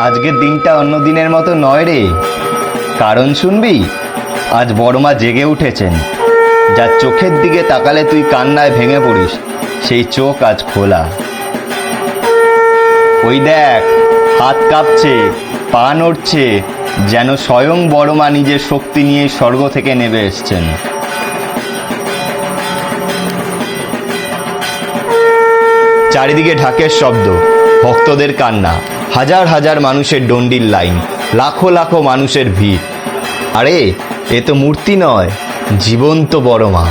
আজকের দিনটা অন্য দিনের মতো নয় রে। কারণ শুনবি, আজ বড়মা জেগে উঠেছেন। যার চোখের দিকে তাকালে তুই কান্নায় ভেঙে পড়িস, সেই চোখ আজ খোলা। ওই দেখ, হাত কাঁপছে, পা নড়ছে, যেন স্বয়ং বড়মা নিজের শক্তি নিয়ে স্বর্গ থেকে নেমে এসছেন। চারিদিকে ঢাকের শব্দ, ভক্তদের কান্না, হাজার হাজার মানুষের ডন্ডির লাইন, লাখো লাখো মানুষের ভিড়। আরে, এ তো মূর্তি নয়, জীবন্ত বড়মা।